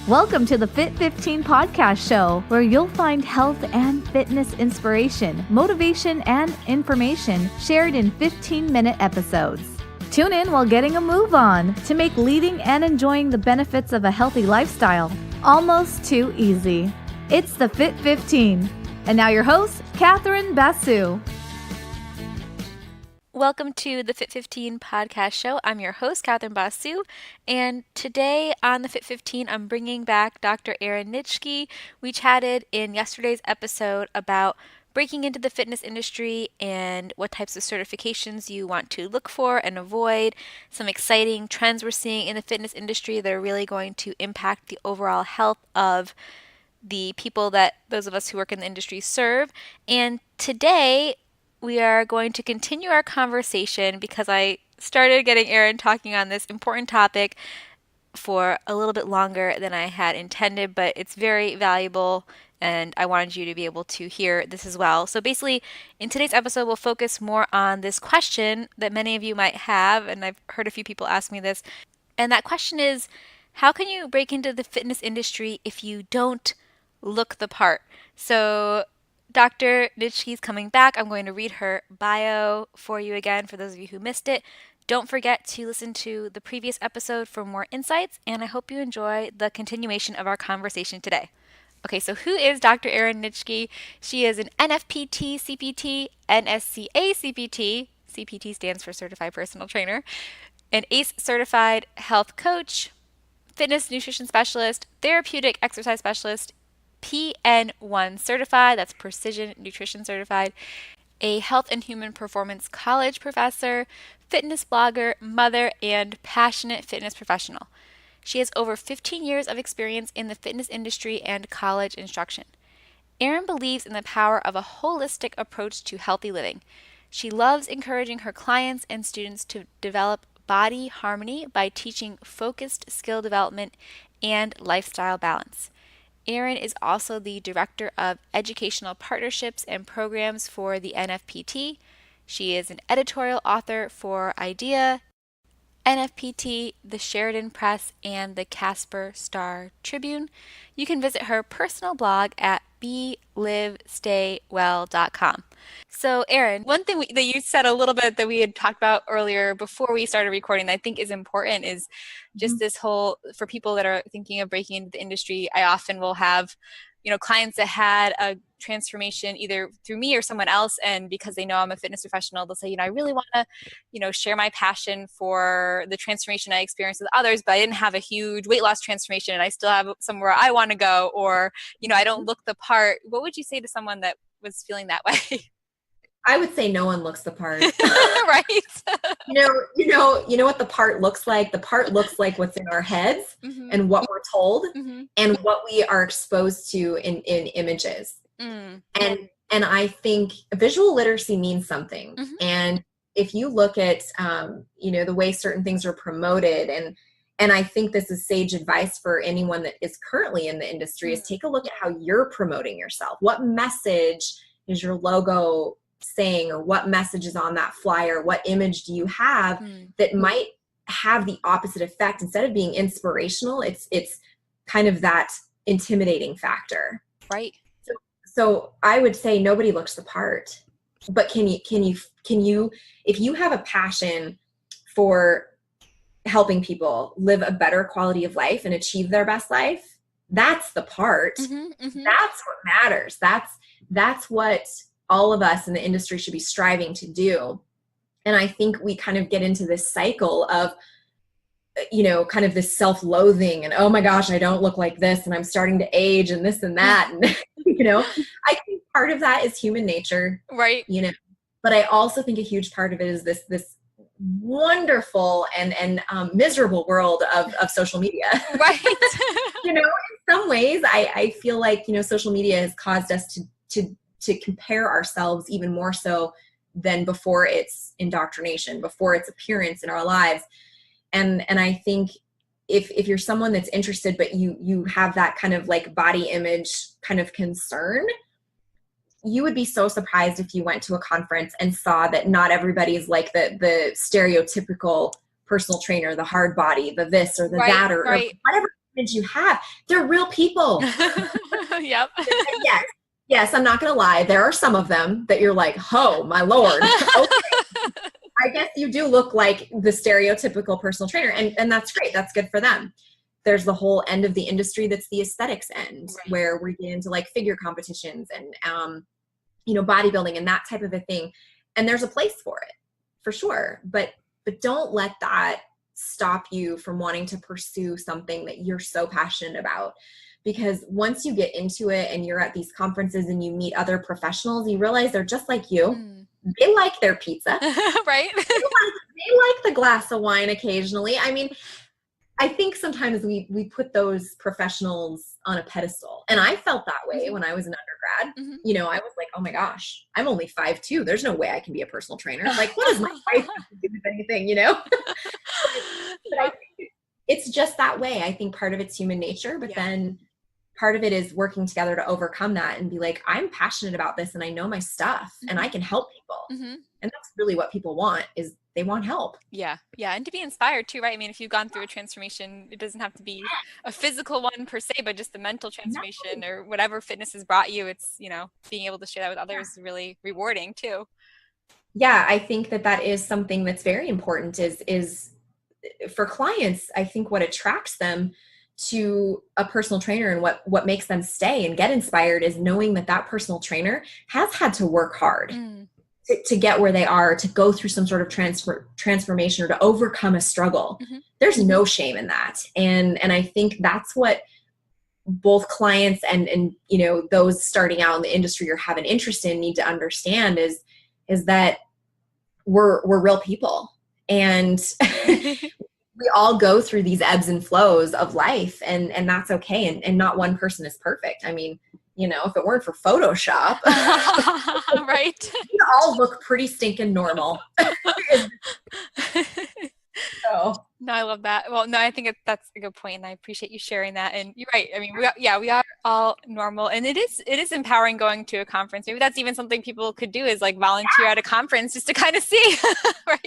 Welcome to the Fit 15 podcast show, where you'll find health and fitness inspiration, motivation, and information shared in 15-minute episodes. Tune in while getting a move on to make leading and enjoying the benefits of a healthy lifestyle almost too easy. It's the Fit 15. And now your host, Catherine Basu. Welcome to the Fit 15 podcast show. I'm your host, Catherine Basu, and today on the Fit 15, I'm bringing back Dr. Erin Nitschke. We chatted in yesterday's episode about breaking into the fitness industry and what types of certifications you want to look for and avoid, some exciting trends we're seeing in the fitness industry that are really going to impact the overall health of the people that those of us who work in the industry serve. And today, we are going to continue our conversation because I started getting Erin talking on this important topic for a little bit longer than I had intended, but it's very valuable and I wanted you to be able to hear this as well. So basically, in today's episode, we'll focus more on this question that many of you might have, and I've heard a few people ask me this, and that question is, how can you break into the fitness industry if you don't look the part? So Dr. Nitschke is coming back. I'm going to read her bio for you again for those of you who missed it. Don't forget to listen to the previous episode for more insights, and I hope you enjoy the continuation of our conversation today. Okay, so who is Dr. Erin Nitschke? She is an NFPT-CPT, NSCA-CPT, CPT stands for Certified Personal Trainer, an ACE certified health coach, fitness nutrition specialist, therapeutic exercise specialist, PN1 certified, that's Precision Nutrition certified, a Health and Human Performance College professor, fitness blogger, mother, and passionate fitness professional. She has over 15 years of experience in the fitness industry and college instruction. Erin believes in the power of a holistic approach to healthy living. She loves encouraging her clients and students to develop body harmony by teaching focused skill development and lifestyle balance. Erin is also the Director of Educational Partnerships and Programs for the NFPT. She is an editorial author for IDEA, NFPT, the Sheridan Press, and the Casper Star Tribune. You can visit her personal blog at belivestaywell.com. So, Erin, one thing that you said a little bit that we had talked about earlier before we started recording that I think is important is just this whole, for people that are thinking of breaking into the industry, I often will have, clients that had a transformation either through me or someone else, and because they know I'm a fitness professional, they'll say, I really want to, share my passion for the transformation I experienced with others, but I didn't have a huge weight loss transformation and I still have somewhere I want to go, or, I don't look the part. What would you say to someone that was feeling that way? I would say no one looks the part. Right. You know what the part looks like? The part looks like what's in our heads and what we're told and what we are exposed to in images. And I think visual literacy means something. And if you look at, the way certain things are promoted, and I think this is sage advice for anyone that is currently in the industry, is take a look at how you're promoting yourself. What message is your logo saying, or what message is on that flyer? What image do you have that might have the opposite effect? Instead of being inspirational, it's kind of that intimidating factor. Right. So I would say nobody looks the part, but can you, if you have a passion for helping people live a better quality of life and achieve their best life, that's the part. That's what matters. That's what all of us in the industry should be striving to do. And I think we kind of get into this cycle of, kind of this self-loathing and, oh my gosh, I don't look like this and I'm starting to age and this and that. And, I think part of that is human nature. Right. But I also think a huge part of it is this wonderful and miserable world of social media. Right. In some ways, I feel like, social media has caused us to compare ourselves even more so than before its indoctrination, before its appearance in our lives. And I think if you're someone that's interested, but you have that kind of like body image kind of concern, you would be so surprised if you went to a conference and saw that not everybody is like the stereotypical personal trainer, the hard body, the this or the that, or whatever image you have, they're real people. Yep. Yes, I'm not going to lie. There are some of them that you're like, oh, my Lord. Okay. I guess you do look like the stereotypical personal trainer, and that's great. That's good for them. There's the whole end of the industry that's the aesthetics end, right, where we get into like figure competitions and, bodybuilding and that type of a thing. And there's a place for it, for sure. But don't let that stop you from wanting to pursue something that you're so passionate about. Because once you get into it and you're at these conferences and you meet other professionals, you realize they're just like you. They like their pizza. Right. They like the glass of wine occasionally. I mean, I think sometimes we put those professionals on a pedestal. And I felt that way when I was an undergrad. I was like, oh my gosh, I'm only 5'2". There's no way I can be a personal trainer. Like, what does my wife have to do with anything, But I think it's just that way. I think part of it's human nature, but then part of it is working together to overcome that and be like, I'm passionate about this and I know my stuff and I can help people. And that's really what people want, is they want help. Yeah. And to be inspired too, right? I mean, if you've gone through a transformation, it doesn't have to be a physical one per se, but just the mental transformation or whatever fitness has brought you. It's, being able to share that with others is really rewarding too. Yeah. I think that is something that's very important is for clients. I think what attracts them to a personal trainer and what makes them stay and get inspired is knowing that personal trainer has had to work hard to get where they are, to go through some sort of transformation or to overcome a struggle. There's no shame in that. And I think that's what both clients and those starting out in the industry or have an interest in need to understand is that we're real people. And we all go through these ebbs and flows of life, and that's okay. And not one person is perfect. I mean, if it weren't for Photoshop, right, we all look pretty stinking normal. So. No, I love that. Well, no, I think that's a good point, and I appreciate you sharing that. And you're right. I mean, we are all normal, and it is empowering going to a conference. Maybe that's even something people could do, is like volunteer at a conference just to kind of see, right?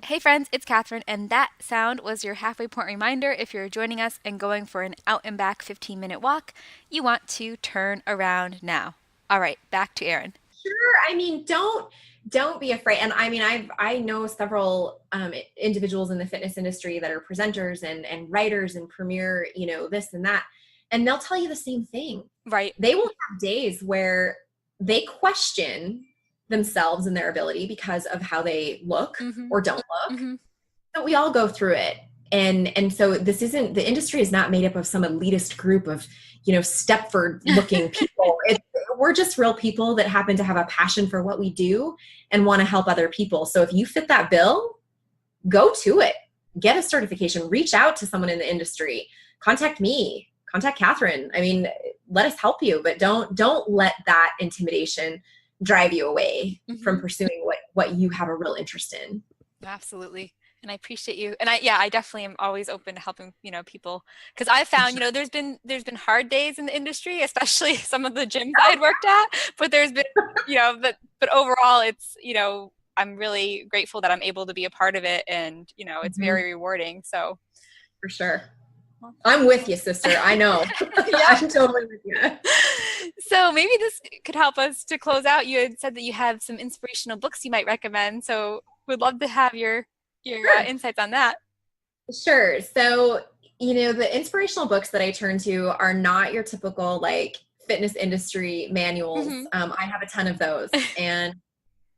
Hey friends, it's Catherine, and that sound was your halfway point reminder. If you're joining us and going for an out and back 15-minute walk, you want to turn around now. All right, back to Erin. Sure. I mean, don't be afraid. And I mean, I know several individuals in the fitness industry that are presenters and writers and premier, this and that, and they'll tell you the same thing. Right. They will have days where they question themselves and their ability because of how they look or don't look. So we all go through it. And so the industry is not made up of some elitist group of, Stepford looking people. We're just real people that happen to have a passion for what we do and want to help other people. So if you fit that bill, go to it, get a certification, reach out to someone in the industry, contact me, contact Catherine. I mean, let us help you, but don't let that intimidation drive you away from pursuing what you have a real interest in. Absolutely. And I appreciate you. And I definitely am always open to helping, people, because I've found, there's been hard days in the industry, especially some of the gyms I had worked at, but there's been, but overall it's, I'm really grateful that I'm able to be a part of it, and, it's very rewarding. So for sure. I'm with you, sister. I know. I'm totally with you. So maybe this could help us to close out. You had said that you have some inspirational books you might recommend. So we'd love to have your insights on that. Sure. So, the inspirational books that I turn to are not your typical like fitness industry manuals. I have a ton of those, and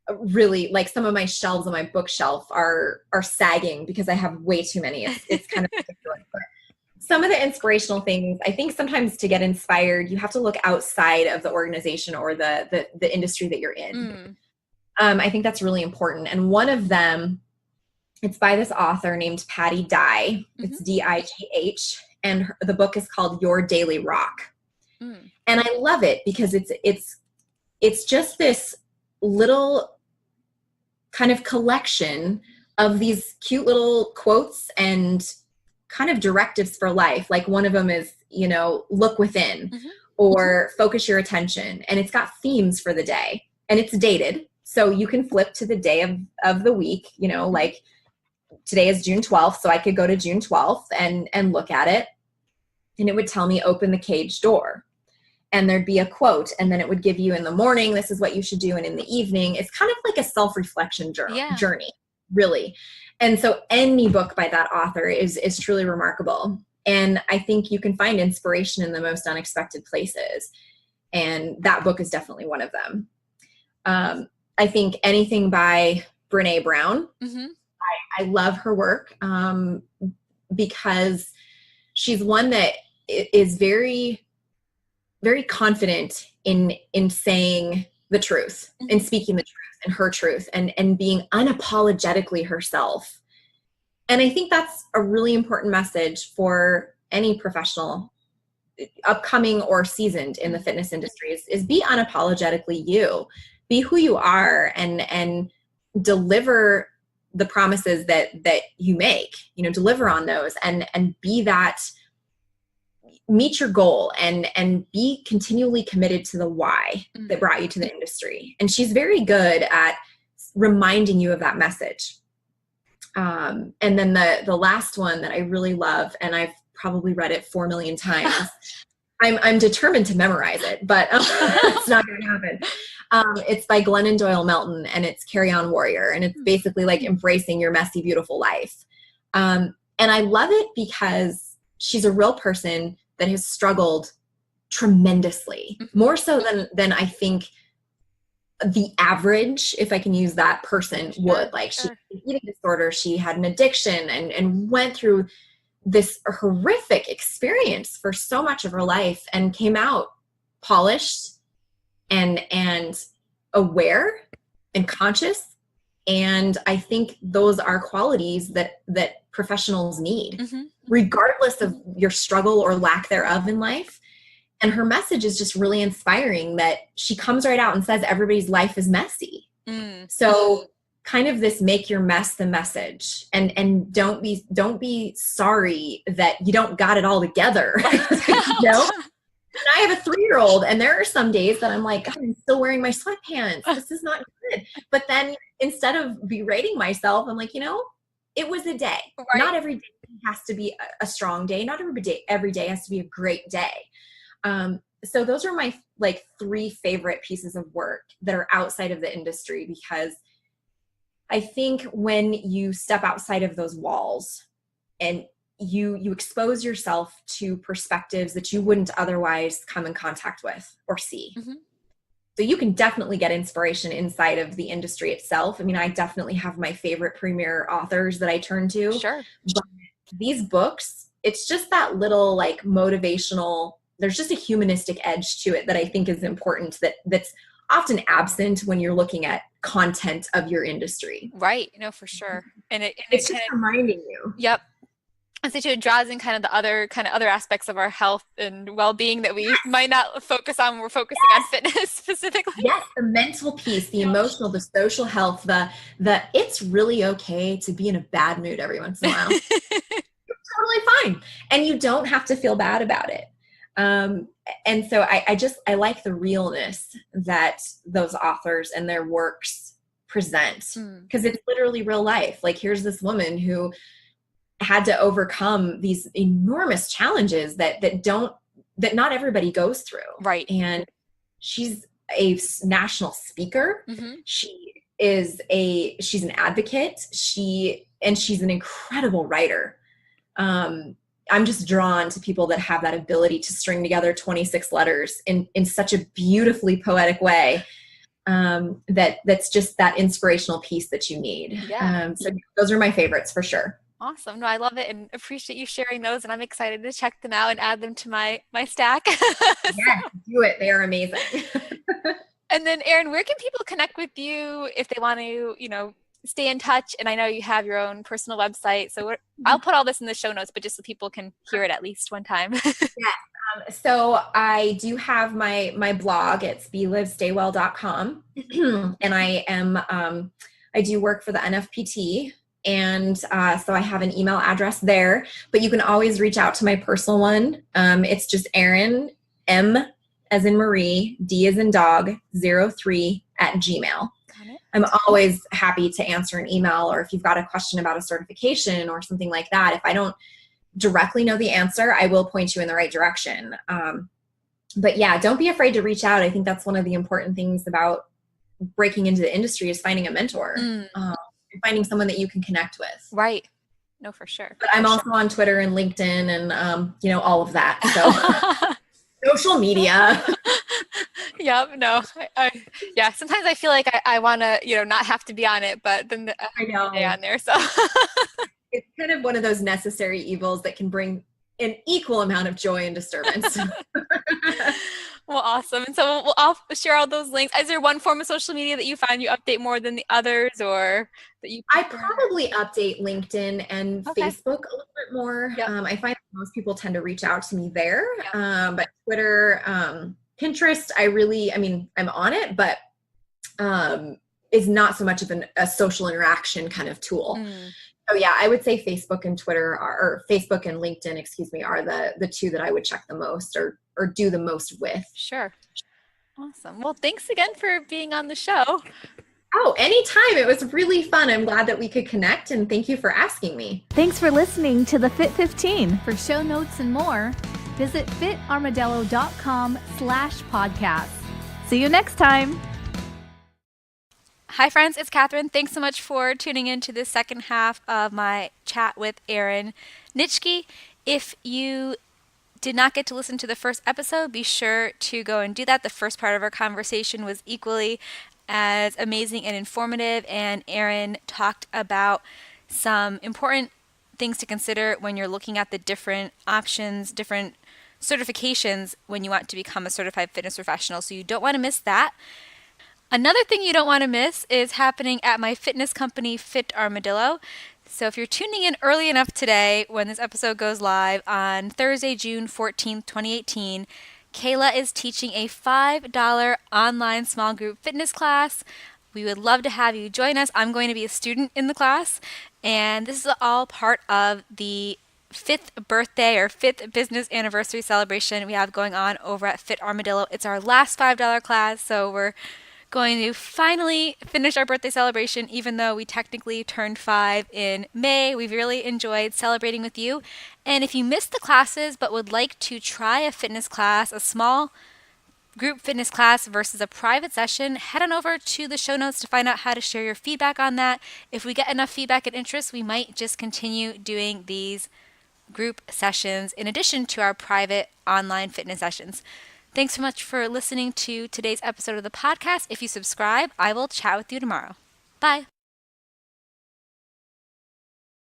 really like some of my shelves on my bookshelf are sagging because I have way too many. It's kind of ridiculous. But some of the inspirational things, I think sometimes to get inspired, you have to look outside of the organization or the industry that you're in. I think that's really important. And one of them, it's by this author named Patty Dye. It's D-I-G-H. And the book is called Your Daily Rock. And I love it because it's just this little kind of collection of these cute little quotes and kind of directives for life. Like one of them is, look within or focus your attention. And it's got themes for the day, and it's dated. So you can flip to the day of the week, like today is June 12th, so I could go to June 12th and look at it, and it would tell me open the cage door. And there'd be a quote, and then it would give you in the morning, this is what you should do, and in the evening. It's kind of like a self-reflection journey, really. And so any book by that author is truly remarkable. And I think you can find inspiration in the most unexpected places. And that book is definitely one of them. I think anything by Brené Brown, I love her work because she's one that is very, very confident in saying the truth, in speaking the truth and her truth, and being unapologetically herself. And I think that's a really important message for any professional, upcoming or seasoned in the fitness industry, is be unapologetically you. Be who you are, and deliver the promises that you make, deliver on those, and be that, meet your goal, and be continually committed to the why that brought you to the industry. And she's very good at reminding you of that message. And then the last one that I really love, and I've probably read it 4 million times. I'm determined to memorize it, but it's not going to happen. It's by Glennon Doyle Melton, and it's Carry On Warrior. And it's basically like embracing your messy, beautiful life. And I love it because she's a real person that has struggled tremendously, more so than I think the average, if I can use that person, would. Like, she had an eating disorder, she had an addiction, and went through this horrific experience for so much of her life, and came out polished and aware and conscious. And I think those are qualities that professionals need, regardless of your struggle or lack thereof in life. And her message is just really inspiring, that she comes right out and says everybody's life is messy. So kind of this make your mess the message, and don't be sorry that you don't got it all together. And I have a 3-year-old, and there are some days that I'm like, God, I'm still wearing my sweatpants. This is not good. But then instead of berating myself, I'm like, it was a day. Right. Not every day has to be a strong day. Not every day has to be a great day. So those are my 3 favorite pieces of work that are outside of the industry, because I think when you step outside of those walls and you expose yourself to perspectives that you wouldn't otherwise come in contact with or see. So you can definitely get inspiration inside of the industry itself. I mean, I definitely have my favorite premier authors that I turn to. Sure. But these books, it's just that little motivational, there's just a humanistic edge to it that I think is important, that's often absent when you're looking at content of your industry. Right. For sure. And it's just reminding you. Yep. And so it draws in kind of the other aspects of our health and well-being that we might not focus on when we're focusing on fitness specifically. Yes, the mental piece, the emotional, the social health, the it's really okay to be in a bad mood every once in a while. You're totally fine. And you don't have to feel bad about it. And so I like the realness that those authors and their works present, because it's literally real life. Like, here's this woman who had to overcome these enormous challenges that not everybody goes through. Right. And she's a national speaker. She's an advocate. She's an incredible writer. I'm just drawn to people that have that ability to string together 26 letters in such a beautifully poetic way. That's just that inspirational piece that you need. Yeah. So those are my favorites for sure. Awesome. No, I love it and appreciate you sharing those, and I'm excited to check them out and add them to my stack. Yeah, do it. They are amazing. And then, Erin, where can people connect with you if they want to, stay in touch? And I know you have your own personal website, so I'll put all this in the show notes, but just so people can hear it at least one time. Yeah. So I do have my blog. It's belivestaywell.com. And I do work for the NFPT. And so I have an email address there, but you can always reach out to my personal one. It's just Erin, M as in Marie, D as in dog, 03 @gmail.com. I'm always happy to answer an email, or if you've got a question about a certification or something like that, if I don't directly know the answer, I will point you in the right direction. But yeah, don't be afraid to reach out. I think that's one of the important things about breaking into the industry is finding a mentor, and finding someone that you can connect with. Right. No, for sure. But I'm also on Twitter and LinkedIn and, all of that. So social media. Yep. No, yeah. Sometimes I feel like I want to, not have to be on it, but then I know. stay on there. So it's kind of one of those necessary evils that can bring an equal amount of joy and disturbance. Well, awesome. And so I'll share all those links. Is there one form of social media that you find you update more than the others, or that you prefer? I probably update LinkedIn and Facebook a little bit more. Yep. I find that most people tend to reach out to me there. Yep. But Twitter, Pinterest, I'm on it, but is not so much of a social interaction kind of tool. So yeah, I would say Facebook and Facebook and LinkedIn, are the two that I would check the most or do the most with. Sure. Awesome. Well, thanks again for being on the show. Oh, anytime. It was really fun. I'm glad that we could connect, and thank you for asking me. Thanks for listening to the Fit 15. For show notes and more, visit fitarmadillo.com/podcast. See you next time. Hi friends, it's Catherine. Thanks so much for tuning in to the second half of my chat with Erin Nitschke. If you did not get to listen to the first episode, be sure to go and do that. The first part of our conversation was equally as amazing and informative, and Erin talked about some important things to consider when you're looking at the different options, different certifications when you want to become a certified fitness professional. So you don't want to miss that. Another thing you don't want to miss is happening at my fitness company, Fit Armadillo. So if you're tuning in early enough today, when this episode goes live on Thursday, June 14th, 2018, Kayla is teaching a $5 online small group fitness class. We would love to have you join us. I'm going to be a student in the class, and this is all part of the 5th birthday or 5th business anniversary celebration we have going on over at Fit Armadillo. It's our last $5 class, so we're going to finally finish our birthday celebration, even though we technically turned 5 in May. We've really enjoyed celebrating with you. And if you missed the classes but would like to try a fitness class, a small group fitness class versus a private session, head on over to the show notes to find out how to share your feedback on that. If we get enough feedback and interest, we might just continue doing these group sessions in addition to our private online fitness sessions. Thanks so much for listening to today's episode of the podcast. If you subscribe, I will chat with you tomorrow. Bye.